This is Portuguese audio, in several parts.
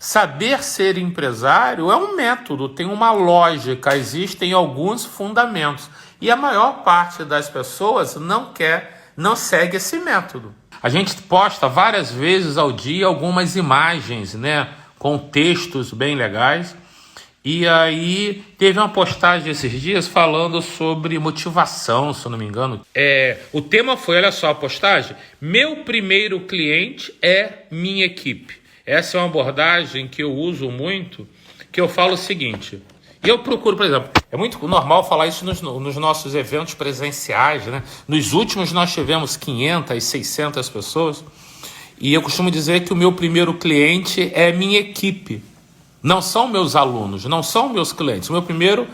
Saber ser empresário é um método, tem uma lógica, existem alguns fundamentos. E a maior parte das pessoas não segue esse método. A gente posta várias vezes ao dia algumas imagens, né, com textos bem legais. E aí teve uma postagem esses dias falando sobre motivação, se eu não me engano. O tema foi, olha só a postagem, meu primeiro cliente é minha equipe. Essa é uma abordagem que eu uso muito, que eu falo o seguinte, e eu procuro, por exemplo, é muito normal falar isso nos nossos eventos presenciais, né? Nos últimos nós tivemos 500, 600 pessoas, e eu costumo dizer que o meu primeiro cliente é minha equipe. Não são meus alunos, não são meus clientes. Meu primeiro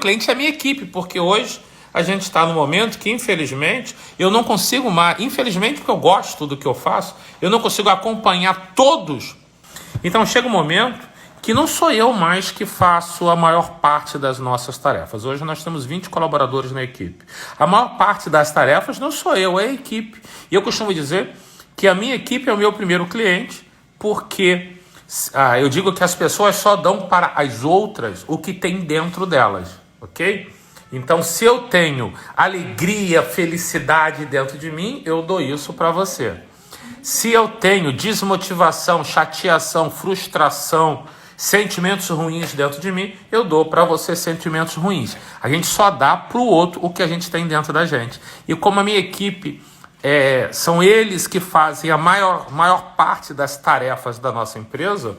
cliente é a minha equipe, porque hoje a gente está no momento que, infelizmente, eu não consigo mais, infelizmente porque eu gosto do que eu faço, eu não consigo acompanhar todos. Então chega um momento que não sou eu mais que faço a maior parte das nossas tarefas. Hoje nós temos 20 colaboradores na equipe. A maior parte das tarefas não sou eu, é a equipe. E eu costumo dizer que a minha equipe é o meu primeiro cliente, porque eu digo que as pessoas só dão para as outras o que tem dentro delas, ok? Então, se eu tenho alegria, felicidade dentro de mim, eu dou isso para você. Se eu tenho desmotivação, chateação, frustração, sentimentos ruins dentro de mim, eu dou para você sentimentos ruins. A gente só dá para o outro o que a gente tem dentro da gente. E como a minha equipe, são eles que fazem a maior parte das tarefas da nossa empresa,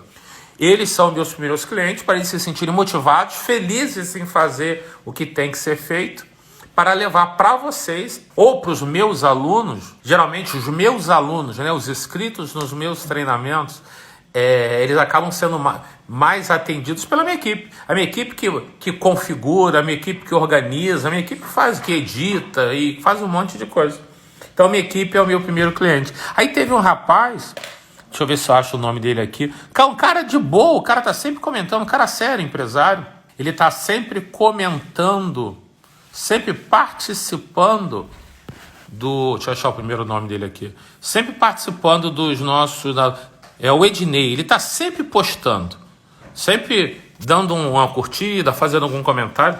eles são meus primeiros clientes para eles se sentirem motivados, felizes em fazer o que tem que ser feito, para levar para vocês ou para os meus alunos. Geralmente os meus alunos, né, os inscritos nos meus treinamentos, eles acabam sendo mais atendidos pela minha equipe. A minha equipe que configura, a minha equipe que organiza, a minha equipe que edita e faz um monte de coisa. Então, minha equipe é o meu primeiro cliente. Aí teve um rapaz, deixa eu ver se eu acho o nome dele aqui, que é um cara de boa, o cara tá sempre comentando, um cara sério, empresário. Ele tá sempre comentando, sempre participando deixa eu achar o primeiro nome dele aqui. Sempre participando dos nossos... É o Ednei, ele tá sempre postando, sempre dando uma curtida, fazendo algum comentário.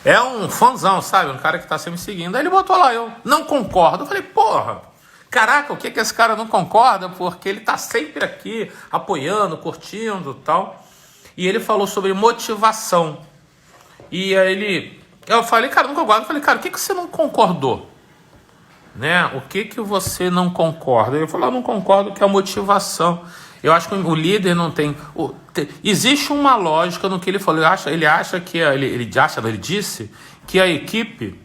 É um fãzão, sabe? Um cara que tá sempre me seguindo. Aí ele botou lá, eu não concordo. Eu falei, porra, caraca, o que esse cara não concorda? Porque ele tá sempre aqui, apoiando, curtindo e tal. E ele falou sobre motivação. E aí eu falei, cara, não concordo. Eu falei, cara, o que você não concordou? Né? O que você não concorda? Ele falou, eu não concordo que é a motivação. Eu acho que o líder não tem... Existe uma lógica no que ele falou. Ele disse que a equipe...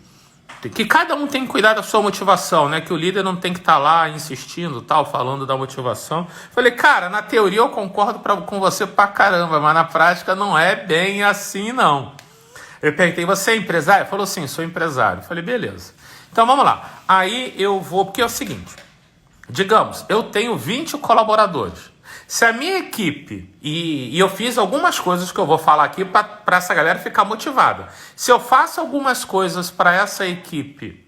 Que cada um tem que cuidar da sua motivação, né? Que o líder não tem que estar lá insistindo, tal, falando da motivação. Falei, cara, na teoria eu concordo com você pra caramba, mas na prática não é bem assim, não. Eu perguntei, você é empresário? Ele falou, sim, sou empresário. Falei, beleza. Então vamos lá. Aí eu vou... Porque é o seguinte... Digamos, eu tenho 20 colaboradores. Se a minha equipe, e eu fiz algumas coisas que eu vou falar aqui para essa galera ficar motivada. Se eu faço algumas coisas para essa equipe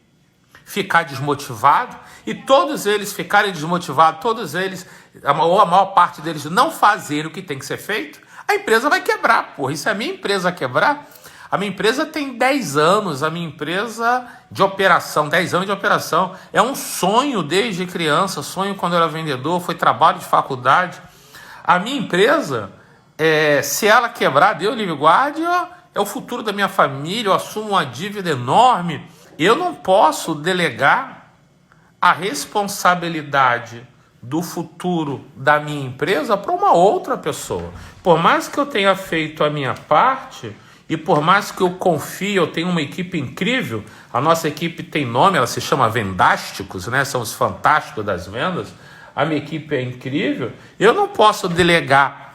ficar desmotivado, e todos eles ficarem desmotivados, todos eles, ou a maior parte deles não fazerem o que tem que ser feito, a empresa vai quebrar, porra. E se a minha empresa quebrar... A minha empresa tem 10 anos, a minha empresa de operação, 10 anos de operação. É um sonho desde criança, sonho quando eu era vendedor, foi trabalho de faculdade. A minha empresa, se ela quebrar, Deus livre guarde, é o futuro da minha família, eu assumo uma dívida enorme. Eu não posso delegar a responsabilidade do futuro da minha empresa para uma outra pessoa. Por mais que eu tenha feito a minha parte... E por mais que eu confie, eu tenho uma equipe incrível, a nossa equipe tem nome, ela se chama Vendásticos, né? São os fantásticos das vendas, a minha equipe é incrível, eu não posso delegar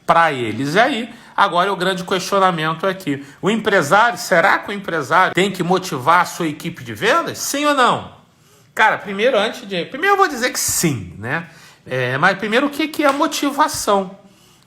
para eles. E aí, agora é o grande questionamento aqui. O empresário, será que o empresário tem que motivar a sua equipe de vendas? Sim ou não? Cara, primeiro eu vou dizer que sim, né? Mas primeiro, o que é a motivação?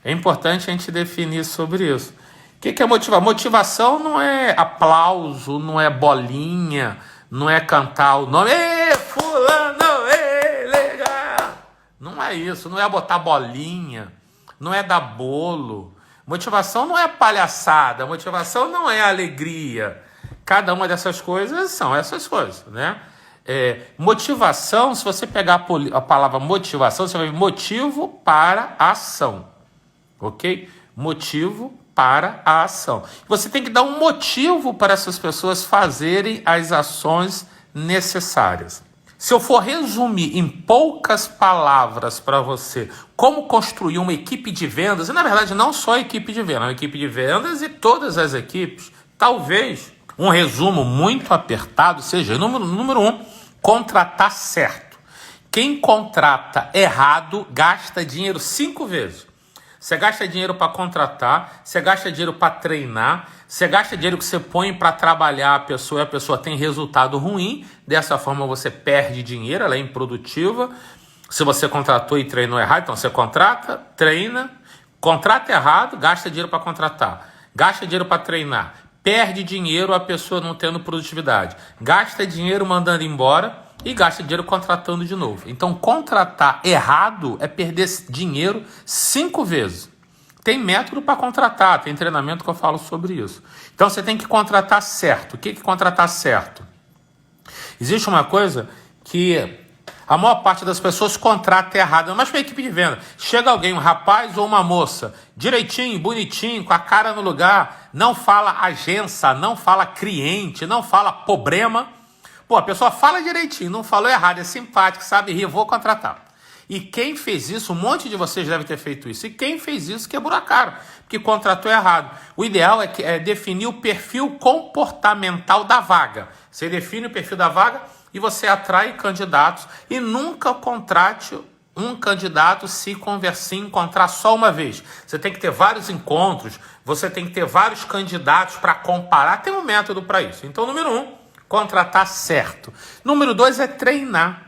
É importante a gente definir sobre isso. O que é motivação? Motivação não é aplauso, não é bolinha, não é cantar o nome, ei, fulano, ei, legal. Não é isso, não é botar bolinha, não é dar bolo. Motivação não é palhaçada, motivação não é alegria. Cada uma dessas coisas são essas coisas, né? Motivação, se você pegar a palavra motivação, você vai ver motivo para a ação, ok? Motivo para a ação. Você tem que dar um motivo para essas pessoas fazerem as ações necessárias. Se eu for resumir em poucas palavras para você como construir uma equipe de vendas, e na verdade não só a equipe de vendas, uma equipe de vendas e todas as equipes, talvez um resumo muito apertado seja, número 1, contratar certo. Quem contrata errado gasta dinheiro 5 vezes. Você gasta dinheiro para contratar, você gasta dinheiro para treinar, você gasta dinheiro que você põe para trabalhar a pessoa e a pessoa tem resultado ruim. Dessa forma você perde dinheiro, ela é improdutiva. Se você contratou e treinou errado, então você contrata, treina, contrata errado, gasta dinheiro para contratar, gasta dinheiro para treinar, perde dinheiro a pessoa não tendo produtividade, gasta dinheiro mandando embora e gasta dinheiro contratando de novo. Então, contratar errado é perder dinheiro 5 vezes. Tem método para contratar, tem treinamento que eu falo sobre isso. Então, você tem que contratar certo. O que é contratar certo? Existe uma coisa que a maior parte das pessoas contrata errado, mas para a equipe de venda. Chega alguém, um rapaz ou uma moça, direitinho, bonitinho, com a cara no lugar, não fala agência, não fala cliente, não fala problema. Pô, a pessoa fala direitinho, não falou errado, é simpático, sabe rir, vou contratar. E quem fez isso, um monte de vocês deve ter feito isso. E quem fez isso quebrou a cara, porque contratou errado. O ideal é definir o perfil comportamental da vaga. Você define o perfil da vaga e você atrai candidatos. E nunca contrate um candidato se encontrar só uma vez. Você tem que ter vários encontros, você tem que ter vários candidatos para comparar. Tem um método para isso. Então, número 1, contratar certo. Número 2 é treinar.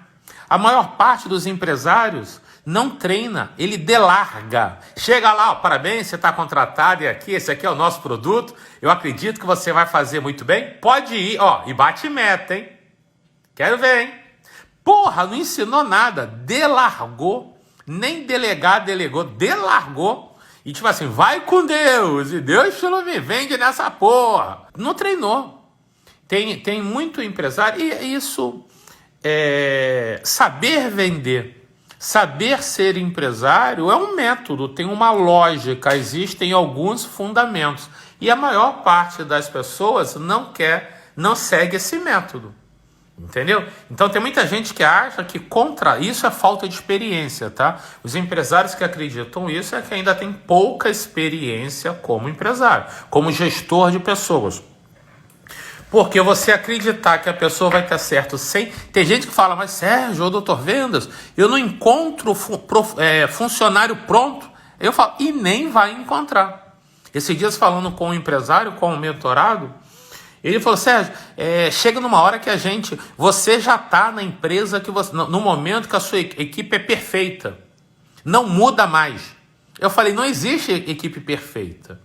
A maior parte dos empresários não treina, ele delarga. Chega lá, ó, parabéns, você está contratado e aqui, esse aqui é o nosso produto. Eu acredito que você vai fazer muito bem. Pode ir, ó, e bate meta, hein? Quero ver, hein? Porra, não ensinou nada, delargou, nem delegar delegou, delargou. E tipo assim, vai com Deus, e Deus te me vende nessa porra. Não treinou. Tem muito empresário, e isso saber vender, saber ser empresário é um método, tem uma lógica, existem alguns fundamentos. E a maior parte das pessoas não segue esse método. Entendeu? Então tem muita gente que acha que isso é falta de experiência, tá? Os empresários que acreditam isso é que ainda tem pouca experiência como empresário, como gestor de pessoas. Porque você acreditar que a pessoa vai ter certo sem... Tem gente que fala, mas Sérgio, doutor Vendas, eu não encontro funcionário pronto. Eu falo, e nem vai encontrar. Esses dias falando com um empresário, com um mentorado, ele falou, Sérgio, chega numa hora que você já está na empresa, no momento que a sua equipe é perfeita. Não muda mais. Eu falei, não existe equipe perfeita.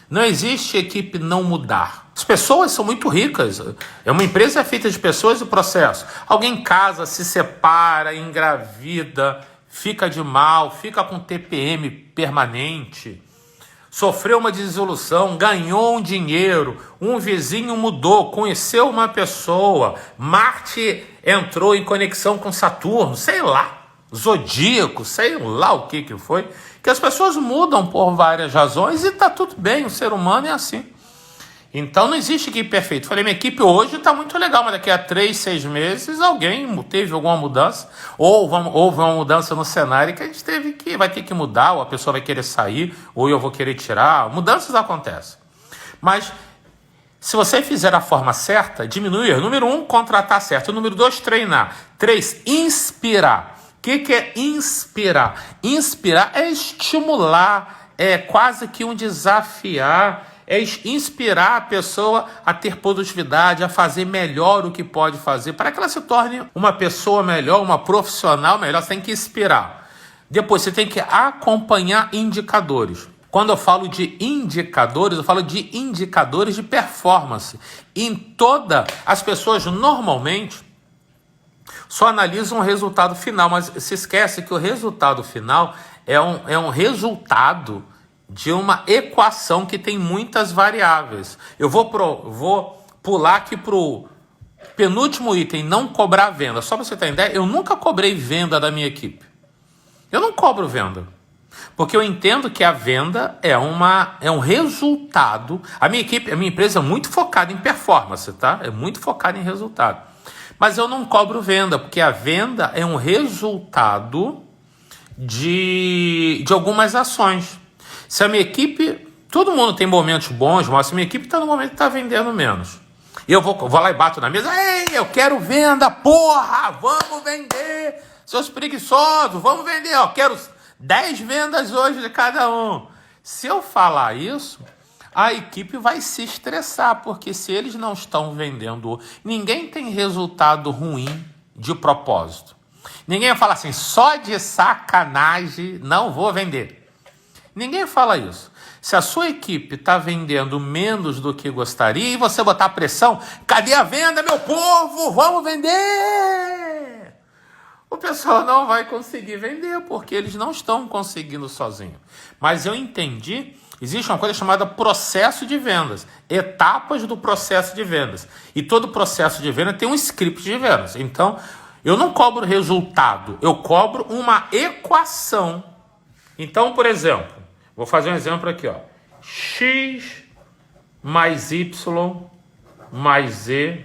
Não existe equipe não mudar. As pessoas são muito ricas. Uma empresa é feita de pessoas e processo. Alguém casa, se separa, engravida, fica de mal, fica com TPM permanente, sofreu uma desilusão, ganhou um dinheiro, um vizinho mudou, conheceu uma pessoa, Marte entrou em conexão com Saturno, sei lá, Zodíaco, sei lá o que foi, que as pessoas mudam por várias razões e está tudo bem, o ser humano é assim. Então não existe equipe perfeita. Falei, minha equipe hoje está muito legal, mas daqui a 3, 6 meses alguém teve alguma mudança, ou houve uma mudança no cenário que a gente vai ter que mudar, ou a pessoa vai querer sair, ou eu vou querer tirar. Mudanças acontecem. Mas se você fizer da forma certa, diminuir. Número 1, contratar certo. Número 2, treinar. 3, inspirar. O que é inspirar? Inspirar é estimular, é quase que um desafiar, é inspirar a pessoa a ter produtividade, a fazer melhor o que pode fazer, para que ela se torne uma pessoa melhor, uma profissional melhor. Você tem que inspirar. Depois você tem que acompanhar indicadores. Quando eu falo de indicadores, eu falo de indicadores de performance. As pessoas normalmente Só analisam o resultado final, mas se esquece que o resultado final é um resultado de uma equação que tem muitas variáveis. Eu vou pular aqui para o penúltimo item, não cobrar venda. Só para você ter ideia, eu nunca cobrei venda da minha equipe. Eu não cobro venda. Porque eu entendo que a venda é um resultado. A minha empresa é muito focada em performance, tá? É muito focada em resultado. Mas eu não cobro venda, porque a venda é um resultado de algumas ações. Se a minha equipe, todo mundo tem momentos bons, mas se a minha equipe está no momento que está vendendo menos, e eu vou lá e bato na mesa, ei, eu quero venda, porra, vamos vender, seus preguiçosos, vamos vender, eu quero 10 vendas hoje de cada um. Se eu falar isso, a equipe vai se estressar, porque se eles não estão vendendo, ninguém tem resultado ruim de propósito. Ninguém vai falar assim, só de sacanagem não vou vender. Ninguém fala isso. Se a sua equipe está vendendo menos do que gostaria e você botar pressão, cadê a venda, meu povo? Vamos vender! O pessoal não vai conseguir vender, porque eles não estão conseguindo sozinhos. Mas eu entendi, existe uma coisa chamada processo de vendas, etapas do processo de vendas. E todo processo de venda tem um script de vendas. Então, eu não cobro resultado, eu cobro uma equação. Então, por exemplo, vou fazer um exemplo aqui, ó. X mais Y mais Z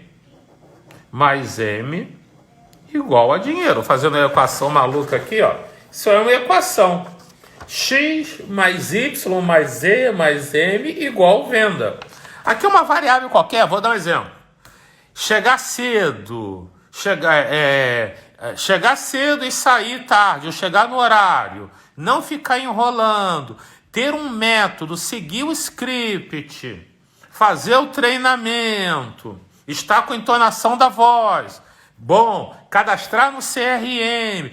mais M igual a dinheiro. Fazendo a equação maluca aqui, ó. Isso é uma equação. X mais Y mais Z mais M igual venda. Aqui é uma variável qualquer, vou dar um exemplo. Chegar cedo e sair tarde, ou chegar no horário, não ficar enrolando, ter um método, seguir o script, fazer o treinamento, estar com entonação da voz, bom, cadastrar no CRM,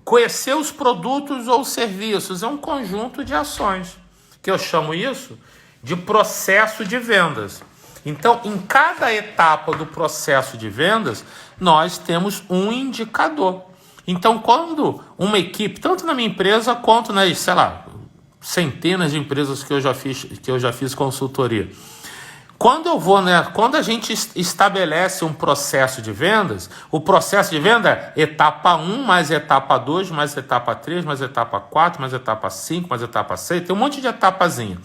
conhecer os produtos ou serviços, é um conjunto de ações, que eu chamo isso de processo de vendas. Então, em cada etapa do processo de vendas, nós temos um indicador. Então, quando uma equipe, tanto na minha empresa quanto nas, centenas de empresas que eu já fiz consultoria, quando a gente estabelece um processo de vendas, o processo de venda é etapa 1, mais etapa 2, mais etapa 3, mais etapa 4, mais etapa 5, mais etapa 6, tem um monte de etapazinha.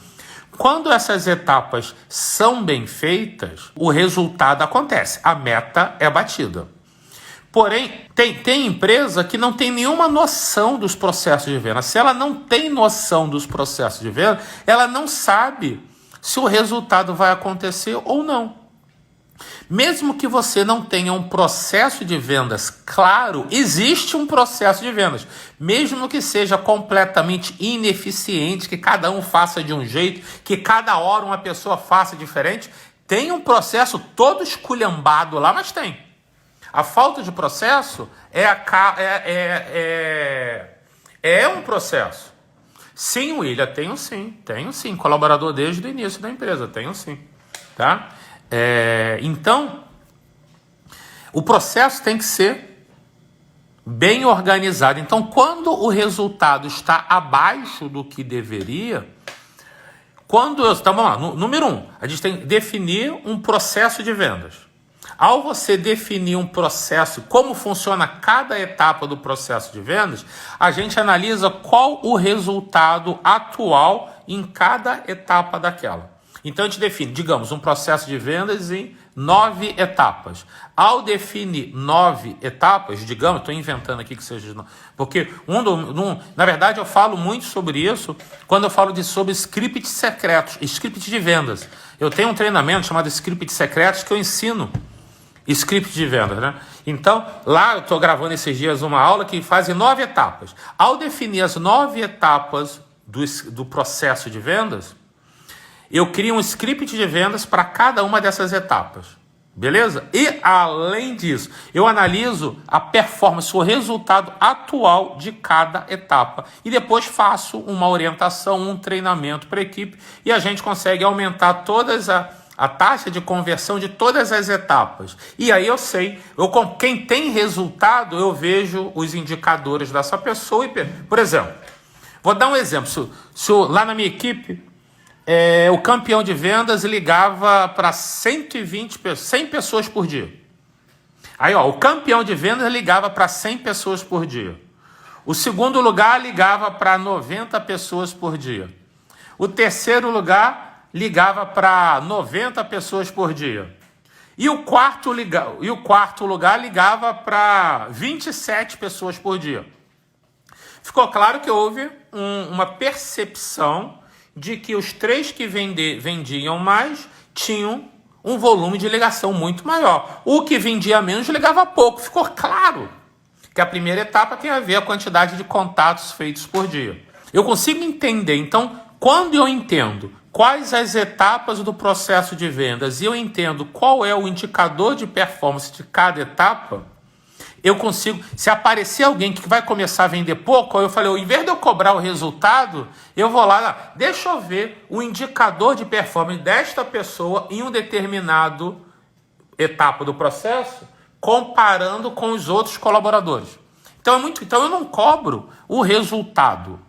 Quando essas etapas são bem feitas, o resultado acontece, a meta é batida. Porém, tem empresa que não tem nenhuma noção dos processos de venda. Se ela não tem noção dos processos de venda, ela não sabe se o resultado vai acontecer ou não. Mesmo que você não tenha um processo de vendas claro, existe um processo de vendas. Mesmo que seja completamente ineficiente, que cada um faça de um jeito, que cada hora uma pessoa faça diferente, tem um processo todo esculhambado lá, mas tem. A falta de processo é um processo. Sim, William, tenho sim. Colaborador desde o início da empresa, tenho sim. Tá? Então, o processo tem que ser bem organizado. Então, quando o resultado está abaixo do que deveria, então vamos lá, número 1, a gente tem que definir um processo de vendas. Ao você definir um processo, como funciona cada etapa do processo de vendas, a gente analisa qual o resultado atual em cada etapa daquela. Então a gente define, digamos, um processo de vendas em 9 etapas. Ao definir 9 etapas, digamos, estou inventando aqui que seja... Porque, na verdade, eu falo muito sobre isso quando eu falo sobre scripts secretos, scripts de vendas. Eu tenho um treinamento chamado Script Secretos que eu ensino script de vendas, né? Então, lá eu estou gravando esses dias uma aula que faz em 9 etapas. Ao definir as 9 etapas do processo de vendas, eu crio um script de vendas para cada uma dessas etapas. Beleza? E, além disso, eu analiso a performance, o resultado atual de cada etapa. E depois faço uma orientação, um treinamento para a equipe e a gente consegue aumentar todas a taxa de conversão de todas as etapas. E aí eu sei, quem tem resultado, eu vejo os indicadores dessa pessoa. Por exemplo, vou dar um exemplo. Lá na minha equipe, o campeão de vendas ligava para 100 pessoas por dia. Aí, o campeão de vendas ligava para 100 pessoas por dia. O segundo lugar ligava para 90 pessoas por dia. O terceiro lugar ligava para 90 pessoas por dia. E o quarto lugar ligava para 27 pessoas por dia. Ficou claro que houve uma percepção de que os 3 que vendiam mais tinham um volume de ligação muito maior. O que vendia menos ligava pouco. Ficou claro que a primeira etapa tem a ver a quantidade de contatos feitos por dia. Eu consigo entender, então, quando eu entendo quais as etapas do processo de vendas e eu entendo qual é o indicador de performance de cada etapa, eu consigo, se aparecer alguém que vai começar a vender pouco, eu falei, ao invés de eu cobrar o resultado, eu vou lá, deixa eu ver o indicador de performance desta pessoa em um determinado etapa do processo, comparando com os outros colaboradores. Então eu não cobro o resultado.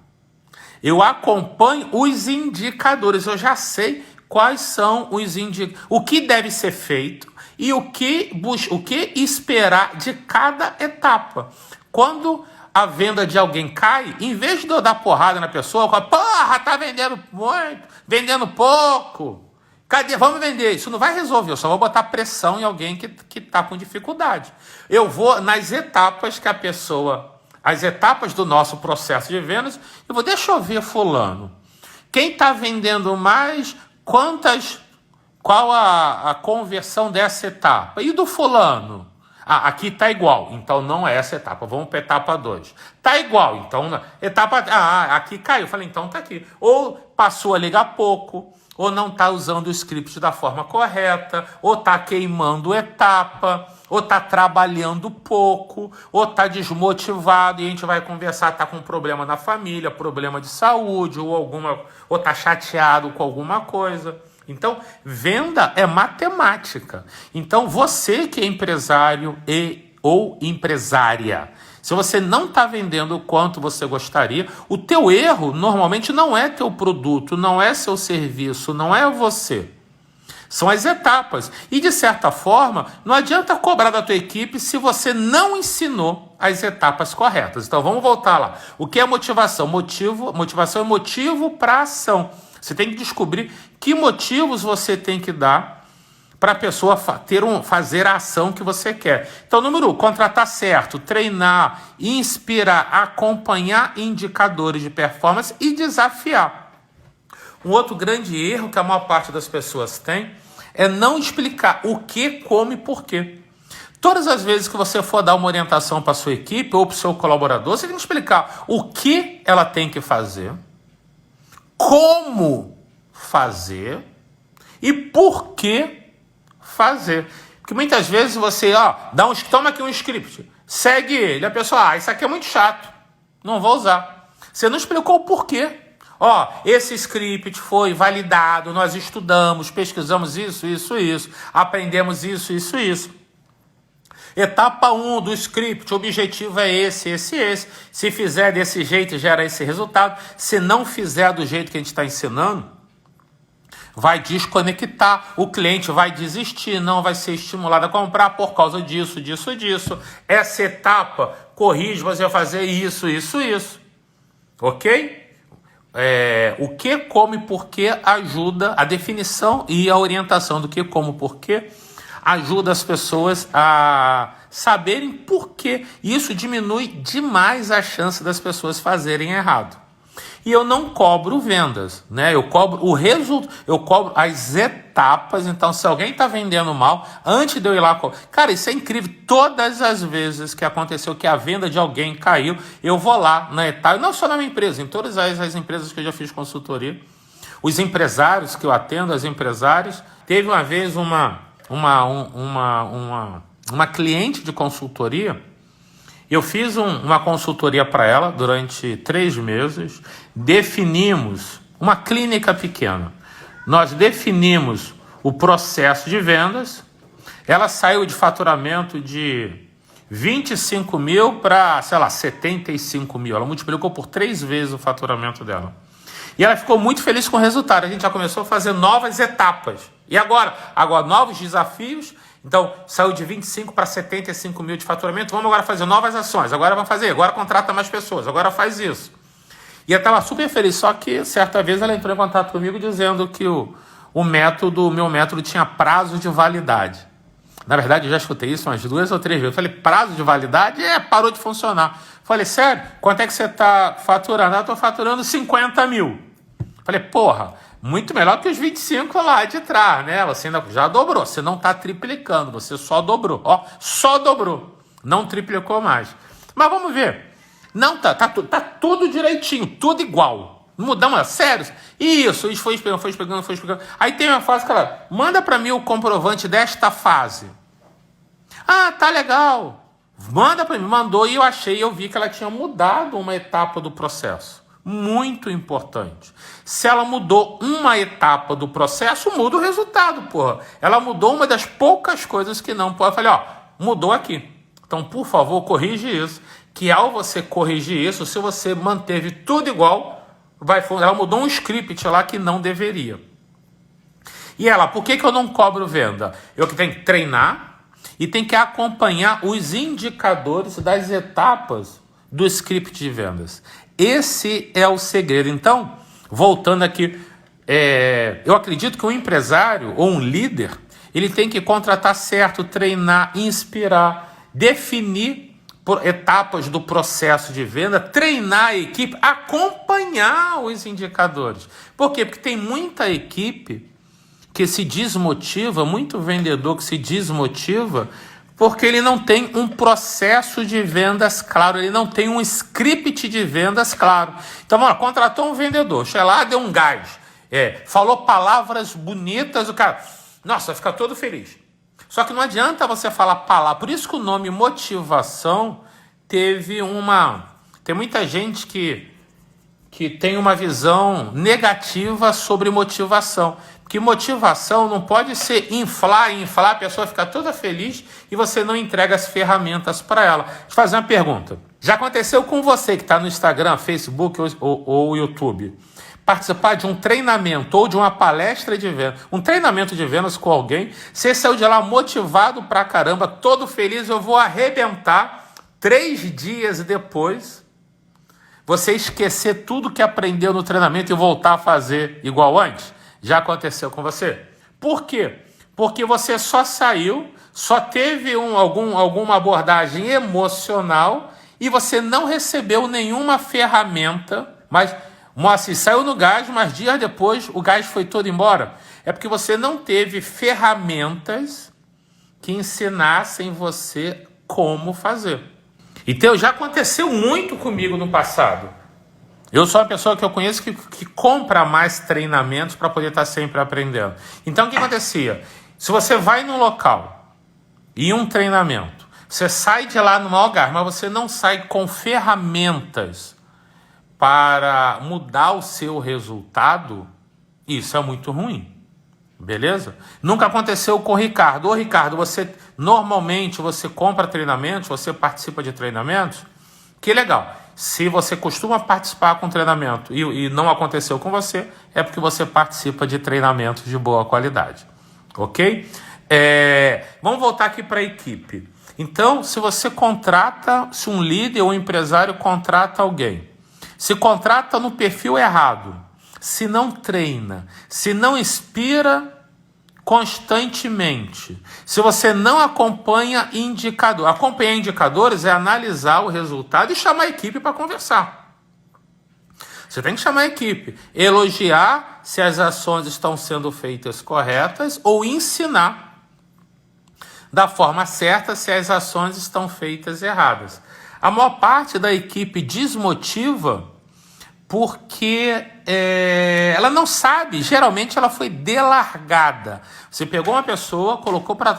Eu acompanho os indicadores, eu já sei quais são os indicadores, o que deve ser feito e o que esperar de cada etapa. Quando a venda de alguém cai, em vez de eu dar porrada na pessoa, eu falo, porra, tá vendendo muito, vendendo pouco. Cadê? Vamos vender. Isso não vai resolver, eu só vou botar pressão em alguém que tá com dificuldade. Eu vou nas etapas que a pessoa... As etapas do nosso processo de vendas, deixa eu ver fulano. Quem está vendendo mais, qual a conversão dessa etapa? E do fulano? Aqui está igual, então não é essa etapa, vamos para a etapa 2. Está igual, então etapa... aqui caiu, eu falei, então está aqui. Ou passou a ligar pouco, ou não está usando o script da forma correta, ou está queimando etapa, ou está trabalhando pouco, ou está desmotivado, e a gente vai conversar, está com um problema na família, problema de saúde, ou está chateado com alguma coisa. Então, venda é matemática. Então, você que é empresário ou empresária, se você não está vendendo o quanto você gostaria, o teu erro normalmente não é teu produto, não é seu serviço, não é você. São as etapas. E, de certa forma, não adianta cobrar da tua equipe se você não ensinou as etapas corretas. Então, vamos voltar lá. O que é motivação? Motivação é motivo para ação. Você tem que descobrir que motivos você tem que dar para a pessoa fazer a ação que você quer. Então, número 1, contratar certo, treinar, inspirar, acompanhar indicadores de performance e desafiar. Um outro grande erro que a maior parte das pessoas tem é não explicar o que, como e por quê. Todas as vezes que você for dar uma orientação para a sua equipe ou para o seu colaborador, você tem que explicar o que ela tem que fazer, como fazer e por que fazer. Porque muitas vezes você toma aqui um script, segue ele, a pessoa, isso aqui é muito chato, não vou usar. Você não explicou o porquê. Esse script foi validado, nós estudamos, pesquisamos isso, aprendemos isso. Etapa 1 do script, o objetivo é esse. Se fizer desse jeito, gera esse resultado. Se não fizer do jeito que a gente está ensinando, vai desconectar, o cliente vai desistir, não vai ser estimulado a comprar por causa disso. Essa etapa corrige, você vai fazer isso. Ok? O que, como e porquê ajuda a definição e a orientação do que, como, porquê ajuda as pessoas a saberem porquê. Isso diminui demais a chance das pessoas fazerem errado. E eu não cobro vendas, né? Eu cobro o resultado, eu cobro as etapas. Então, se alguém está vendendo mal, antes de eu ir lá... Cara, isso é incrível. Todas as vezes que aconteceu que a venda de alguém caiu, eu vou lá na etapa, não só na minha empresa, em todas as empresas que eu já fiz consultoria, os empresários que eu atendo, as empresárias. Teve uma vez uma cliente de consultoria. Eu fiz uma consultoria para ela durante 3 meses, definimos uma clínica pequena, nós definimos o processo de vendas. Ela saiu de faturamento de 25 mil para, sei lá, 75 mil. Ela multiplicou por 3 vezes o faturamento dela. E ela ficou muito feliz com o resultado. A gente já começou a fazer novas etapas. E agora novos desafios. Então, saiu de 25 para 75 mil de faturamento. Vamos agora fazer novas ações. Agora contrata mais pessoas. Agora faz isso. E ela estava super feliz. Só que, certa vez, ela entrou em contato comigo dizendo que o meu método tinha prazo de validade. Na verdade, eu já escutei isso umas 2 ou 3 vezes. Eu falei, prazo de validade? Parou de funcionar. Falei, sério? Quanto é que você está faturando? Eu estou faturando 50 mil. Falei, porra, muito melhor que os 25 lá de trás, né? Você ainda já dobrou. Você não está triplicando, você só dobrou. Ó, só dobrou. Não triplicou mais. Mas vamos ver. Não, tá tudo direitinho, tudo igual. Mudamos, sério? Isso foi explicando. Aí tem uma fase que ela, manda para mim o comprovante desta fase. Ah, tá legal. Manda para mim, mandou e eu vi que ela tinha mudado uma etapa do processo. Muito importante. Se ela mudou uma etapa do processo, muda o resultado, porra. Ela mudou uma das poucas coisas que não pode. Eu falei, mudou aqui. Então, por favor, corrige isso. Que ao você corrigir isso, se você manteve tudo igual, ela mudou um script lá que não deveria. E ela, por que eu não cobro venda? Eu que tenho que treinar e tenho que acompanhar os indicadores das etapas do script de vendas. Esse é o segredo. Então, voltando aqui, eu acredito que um empresário ou um líder, ele tem que contratar certo, treinar, inspirar, definir por etapas do processo de venda, treinar a equipe, acompanhar os indicadores. Por quê? Porque tem muita equipe que se desmotiva, muito vendedor que se desmotiva, porque ele não tem um processo de vendas claro, ele não tem um script de vendas claro. Então, contratou um vendedor, chegou lá, deu um gás, falou palavras bonitas, o cara, nossa, fica todo feliz. Só que não adianta você falar palavra. Por isso que o nome motivação tem muita gente que tem uma visão negativa sobre motivação. Porque motivação não pode ser inflar, a pessoa fica toda feliz e você não entrega as ferramentas para ela. Deixa eu fazer uma pergunta. Já aconteceu com você que está no Instagram, Facebook ou YouTube? Participar de um treinamento ou de uma palestra de vendas, um treinamento de vendas com alguém, você saiu de lá motivado pra caramba, todo feliz, eu vou arrebentar, 3 dias depois, você esquecer tudo que aprendeu no treinamento e voltar a fazer igual antes? Já aconteceu com você? Por quê? Porque você só saiu, só teve alguma abordagem emocional e você não recebeu nenhuma ferramenta, mas Moacir saiu no gás, mas dias depois o gás foi todo embora. É porque você não teve ferramentas que ensinassem você como fazer. Então já aconteceu muito comigo no passado. Eu sou uma pessoa que eu conheço que compra mais treinamentos para poder estar sempre aprendendo. Então o que acontecia? Se você vai num local e um treinamento, você sai de lá no maior gás, mas você não sai com ferramentas para mudar o seu resultado, isso é muito ruim, beleza? Nunca aconteceu com o Ricardo. Ô Ricardo, normalmente você compra treinamentos, você participa de treinamentos? Que legal. Se você costuma participar com treinamento e não aconteceu com você, é porque você participa de treinamentos de boa qualidade, ok? Vamos voltar aqui para a equipe. Então, se um líder ou um empresário contrata alguém, se contrata no perfil errado, se não treina, se não inspira constantemente, se você não acompanha indicadores. Acompanhar indicadores é analisar o resultado e chamar a equipe para conversar. Você tem que chamar a equipe, elogiar se as ações estão sendo feitas corretas ou ensinar da forma certa se as ações estão feitas erradas. A maior parte da equipe desmotiva porque ela não sabe, geralmente ela foi delargada. Você pegou uma pessoa, colocou para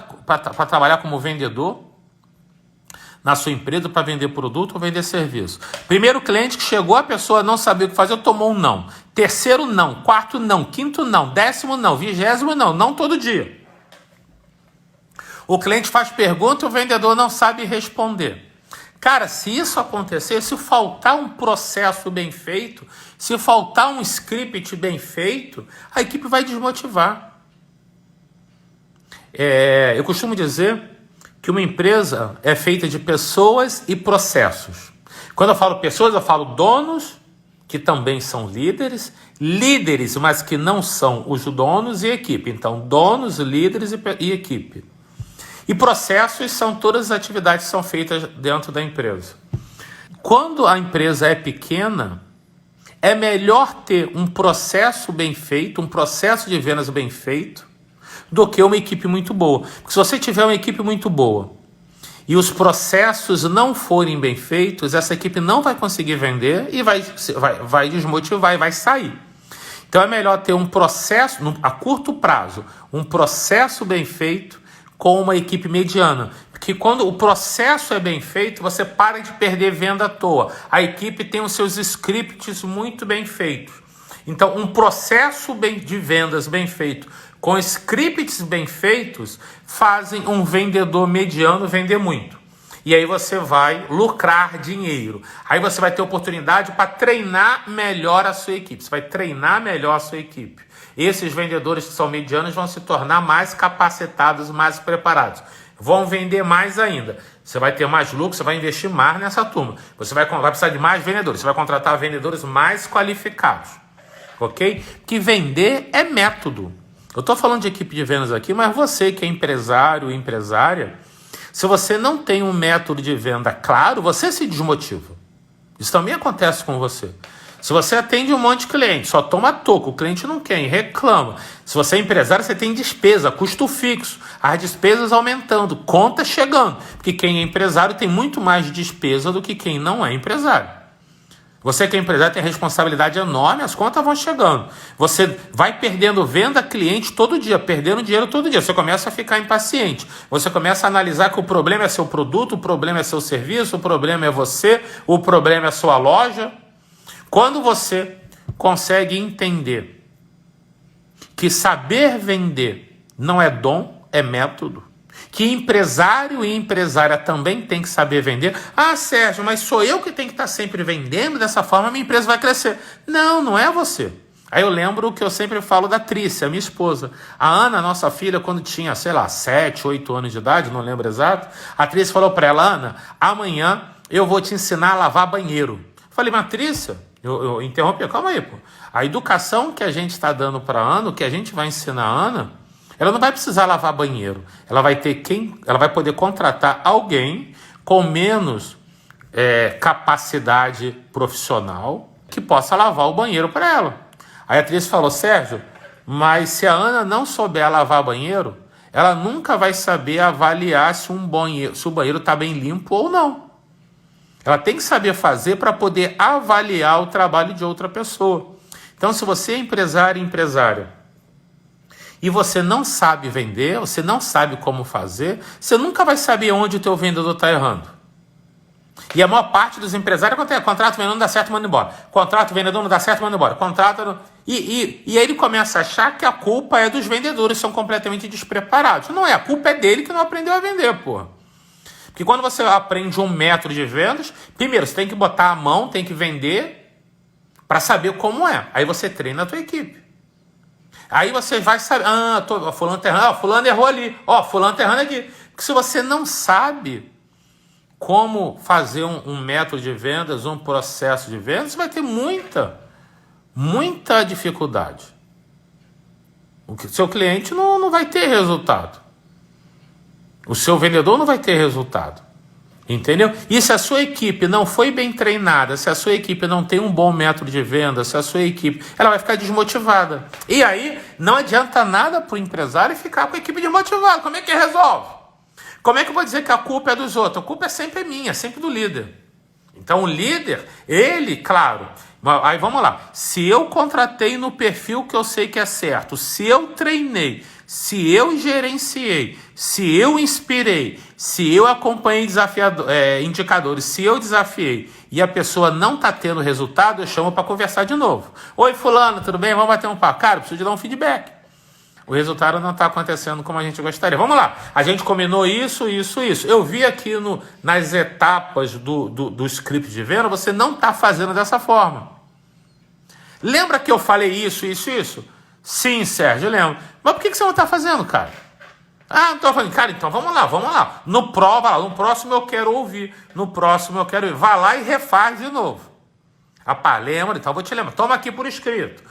trabalhar como vendedor na sua empresa para vender produto ou vender serviço. Primeiro cliente que chegou, a pessoa não sabia o que fazer, tomou um não. terceiro não, quarto não, quinto não, décimo não, 20º não, não todo dia. O cliente faz pergunta e o vendedor não sabe responder. Cara, se isso acontecer, se faltar um processo bem feito, se faltar um script bem feito, a equipe vai desmotivar. Eu costumo dizer que uma empresa é feita de pessoas e processos. Quando eu falo pessoas, eu falo donos, que também são líderes, mas que não são os donos e equipe. Então, donos, líderes e equipe. E processos são todas as atividades que são feitas dentro da empresa. Quando a empresa é pequena, é melhor ter um processo bem feito, um processo de vendas bem feito, do que uma equipe muito boa. Porque se você tiver uma equipe muito boa e os processos não forem bem feitos, essa equipe não vai conseguir vender e vai desmotivar e vai sair. Então é melhor ter um processo, a curto prazo, um processo bem feito com uma equipe mediana. Porque quando o processo é bem feito, você para de perder venda à toa. A equipe tem os seus scripts muito bem feitos. Então, um processo de vendas bem feito, com scripts bem feitos, fazem um vendedor mediano vender muito. E aí você vai lucrar dinheiro. Aí você vai ter oportunidade para treinar melhor a sua equipe. Você vai treinar melhor a sua equipe. Esses vendedores que são medianos vão se tornar mais capacitados, mais preparados. Vão vender mais ainda. Você vai ter mais lucro, você vai investir mais nessa turma. Você vai precisar de mais vendedores. Você vai contratar vendedores mais qualificados. Ok? Que vender é método. Eu estou falando de equipe de vendas aqui, mas você que é empresário, empresária, se você não tem um método de venda claro, você se desmotiva. Isso também acontece com você. Se você atende um monte de cliente, só toma toco, o cliente não quer, reclama. Se você é empresário, você tem despesa, custo fixo, as despesas aumentando, conta chegando. Porque quem é empresário tem muito mais despesa do que quem não é empresário. Você que é empresário tem responsabilidade enorme, as contas vão chegando. Você vai perdendo venda cliente todo dia, perdendo dinheiro todo dia. Você começa a ficar impaciente. Você começa a analisar que o problema é seu produto, o problema é seu serviço, o problema é você, o problema é sua loja. Quando você consegue entender que saber vender não é dom, é método, que empresário e empresária também tem que saber vender. Ah, Sérgio, mas sou eu que tenho que estar sempre vendendo, dessa forma minha empresa vai crescer. Não, não é você. Aí eu lembro que eu sempre falo da Trícia, minha esposa. A Ana, nossa filha, quando tinha, 7, 8 anos de idade, não lembro exato, a Trícia falou para ela: Ana, amanhã eu vou te ensinar a lavar banheiro. Eu falei: mas Trícia, eu interrompi, calma aí, pô. A educação que a gente está dando para a Ana, o que a gente vai ensinar a Ana, ela não vai precisar lavar banheiro. Ela vai poder contratar alguém com menos capacidade profissional que possa lavar o banheiro para ela. Aí a atriz falou: Sérgio, mas se a Ana não souber lavar banheiro, ela nunca vai saber avaliar se o banheiro está bem limpo ou não. Ela tem que saber fazer para poder avaliar o trabalho de outra pessoa. Então, se você é empresário e empresária, e você não sabe vender, você não sabe como fazer, você nunca vai saber onde o teu vendedor está errando. E a maior parte dos empresários contrata o vendedor, não dá certo, manda embora. Contrata o vendedor, não dá certo, manda embora. E aí ele começa a achar que a culpa é dos vendedores, são completamente despreparados. Não é, a culpa é dele que não aprendeu a vender, porra. Porque quando você aprende um método de vendas, primeiro você tem que botar a mão, tem que vender para saber como é. Aí você treina a tua equipe. Aí você vai saber, fulano tá errando, fulano errou ali, fulano tá errando aqui. Porque se você não sabe como fazer um método de vendas, um processo de vendas, você vai ter muita dificuldade. O seu cliente não vai ter resultado. O seu vendedor não vai ter resultado. Entendeu? E se a sua equipe não foi bem treinada, se a sua equipe não tem um bom método de venda, se a sua equipe, ela vai ficar desmotivada. E aí não adianta nada para o empresário ficar com a equipe desmotivada. Como é que resolve? Como é que eu vou dizer que a culpa é dos outros? A culpa é sempre minha, sempre do líder. Então o líder, ele, claro, aí vamos lá. Se eu contratei no perfil que eu sei que é certo, se eu treinei, se eu gerenciei, se eu inspirei, se eu acompanhei indicadores, se eu desafiei e a pessoa não está tendo resultado, eu chamo para conversar de novo. Oi, fulano, tudo bem? Vamos bater um papo. Cara, eu preciso de dar um feedback. O resultado não está acontecendo como a gente gostaria. Vamos lá. A gente combinou isso. Eu vi aqui nas etapas do script de venda, você não está fazendo dessa forma. Lembra que eu falei isso? Sim, Sérgio, eu lembro. Mas por que você não está fazendo, cara? Não estou falando. Cara, então vamos lá. No próximo eu quero ouvir. Vá lá e refaz de novo. Lembra? Então vou te lembrar. Toma aqui por escrito.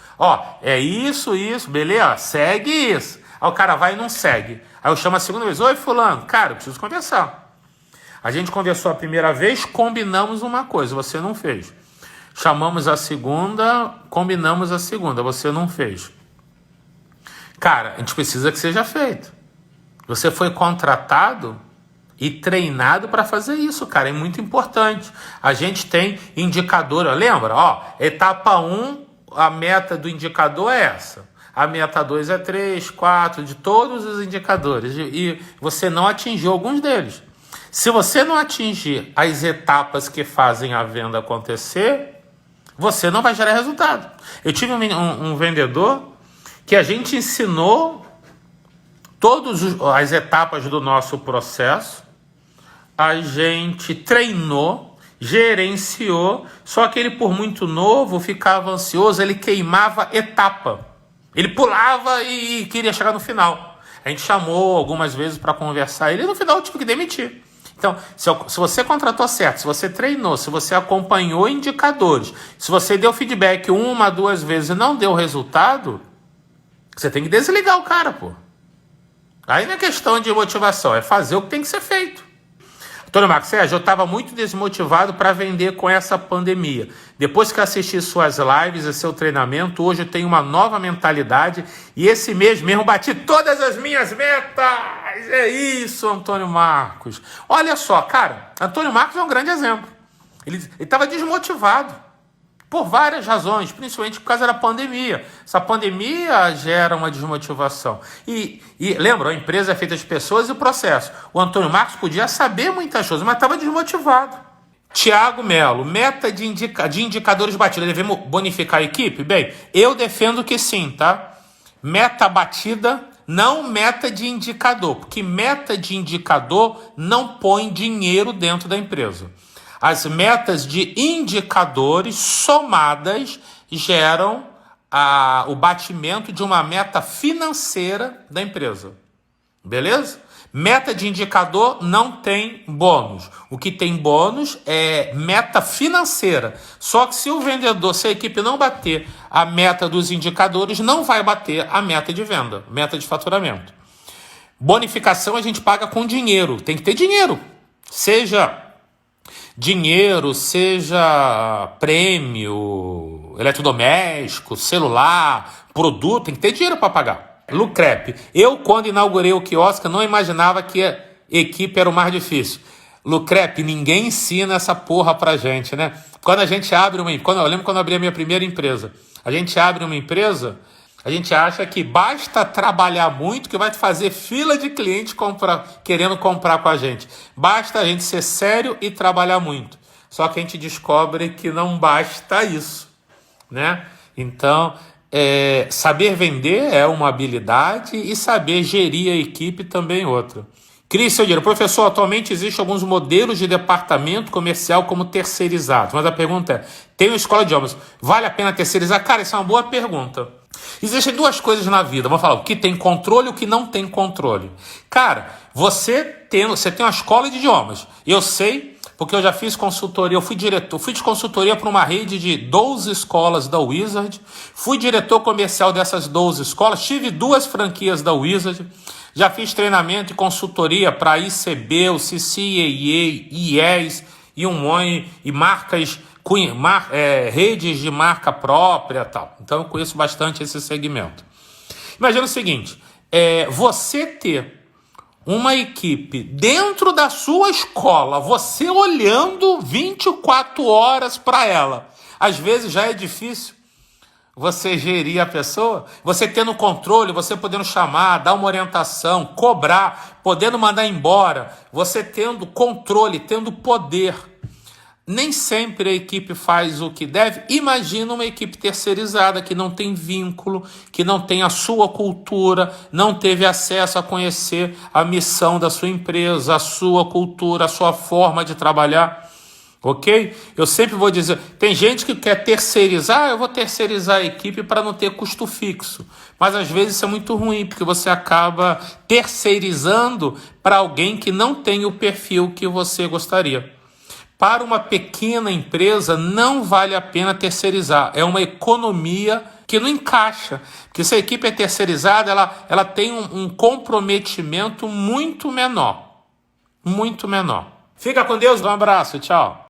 É isso, beleza? Segue isso. Aí o cara vai e não segue. Aí eu chamo a segunda vez. Oi, fulano. Cara, eu preciso conversar. A gente conversou a primeira vez, combinamos uma coisa, você não fez. Chamamos a segunda, combinamos a segunda, você não fez. Cara, a gente precisa que seja feito. Você foi contratado e treinado para fazer isso, cara. É muito importante. A gente tem indicador, lembra? Etapa 1, a meta do indicador é essa. A meta 2 é 3, 4, de todos os indicadores. E você não atingiu alguns deles. Se você não atingir as etapas que fazem a venda acontecer, você não vai gerar resultado. Eu tive um vendedor que a gente ensinou todas as etapas do nosso processo, a gente treinou, gerenciou, só que ele, por muito novo, ficava ansioso, ele queimava etapa. Ele pulava e queria chegar no final. A gente chamou algumas vezes para conversar, ele no final eu tive que demitir. Então, se você contratou certo, se você treinou, se você acompanhou indicadores, se você deu feedback 1, 2 vezes e não deu resultado, você tem que desligar o cara, pô. Aí não é questão de motivação, é fazer o que tem que ser feito. Antônio Marcos, Sérgio, eu estava muito desmotivado para vender com essa pandemia. Depois que assisti suas lives e seu treinamento, hoje eu tenho uma nova mentalidade e esse mês mesmo bati todas as minhas metas. É isso, Antônio Marcos. Olha só, cara, Antônio Marcos é um grande exemplo. Ele estava desmotivado por várias razões, principalmente por causa da pandemia. Essa pandemia gera uma desmotivação. E lembra, a empresa é feita de pessoas e o processo. O Antônio Marcos podia saber muitas coisas, mas estava desmotivado. Tiago Melo, meta de indicadores batidos. Devemos bonificar a equipe? Bem, eu defendo que sim, tá? Meta batida, não meta de indicador, porque meta de indicador não põe dinheiro dentro da empresa. As metas de indicadores somadas geram o batimento de uma meta financeira da empresa. Beleza? Meta de indicador não tem bônus. O que tem bônus é meta financeira. Só que se o vendedor, se a equipe não bater a meta dos indicadores, não vai bater a meta de venda, meta de faturamento. Bonificação a gente paga com dinheiro. Tem que ter dinheiro. Seja dinheiro, seja prêmio, eletrodoméstico, celular, produto, tem que ter dinheiro para pagar. Lucrep, eu quando inaugurei o quiosque não imaginava que a equipe era o mais difícil. Lucrep, ninguém ensina essa porra pra gente, né? Quando a gente abre eu lembro quando eu abri a minha primeira empresa, a gente abre uma empresa, a gente acha que basta trabalhar muito que vai fazer fila de cliente querendo comprar com a gente. Basta a gente ser sério e trabalhar muito. Só que a gente descobre que não basta isso, né? Então, saber vender é uma habilidade e saber gerir a equipe também outra. Cris, seu dinheiro. Professor, atualmente existem alguns modelos de departamento comercial como terceirizados. Mas a pergunta é, tem uma escola de idiomas, vale a pena terceirizar? Cara, isso é uma boa pergunta. Existem duas coisas na vida. Vamos falar o que tem controle e o que não tem controle. Cara, você tem uma escola de idiomas. Eu sei, porque eu já fiz consultoria. Eu fui de consultoria para uma rede de 12 escolas da Wizard. Fui diretor comercial dessas 12 escolas. Tive 2 franquias da Wizard. Já fiz treinamento e consultoria para ICB, o CCAA, IES e marcas, redes de marca própria e tal. Então eu conheço bastante esse segmento. Imagina o seguinte, você ter uma equipe dentro da sua escola, você olhando 24 horas para ela. Às vezes já é difícil. você gerir a pessoa, você tendo controle, você podendo chamar, dar uma orientação, cobrar, podendo mandar embora, você tendo controle, tendo poder. Nem sempre a equipe faz o que deve. Imagina uma equipe terceirizada que não tem vínculo, que não tem a sua cultura, não teve acesso a conhecer a missão da sua empresa, a sua cultura, a sua forma de trabalhar. Ok? Eu sempre vou dizer, tem gente que quer terceirizar, eu vou terceirizar a equipe para não ter custo fixo. Mas às vezes isso é muito ruim, porque você acaba terceirizando para alguém que não tem o perfil que você gostaria. Para uma pequena empresa, não vale a pena terceirizar. É uma economia que não encaixa. Porque se a equipe é terceirizada, ela tem um comprometimento muito menor. Muito menor. Fica com Deus, um abraço, tchau.